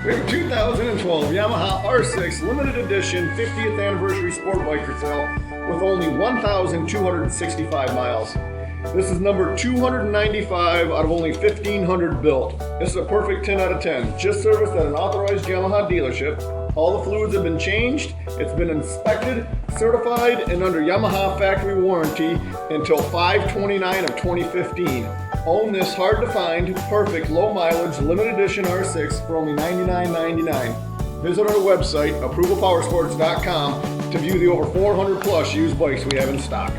2012 Yamaha R6 limited edition 50th anniversary sport bike for sale with only 1,265 miles. This is number 295 out of only 1,500 built. This is a perfect 10 out of 10. Just serviced at an authorized Yamaha dealership. All the fluids have been changed. It's been inspected, certified, and under Yamaha factory warranty until 5/29 of 2015. Own this hard to find, perfect low mileage limited edition R6 for only $99.99. Visit our website, approvalpowersports.com, to view the over 400 plus used bikes we have in stock.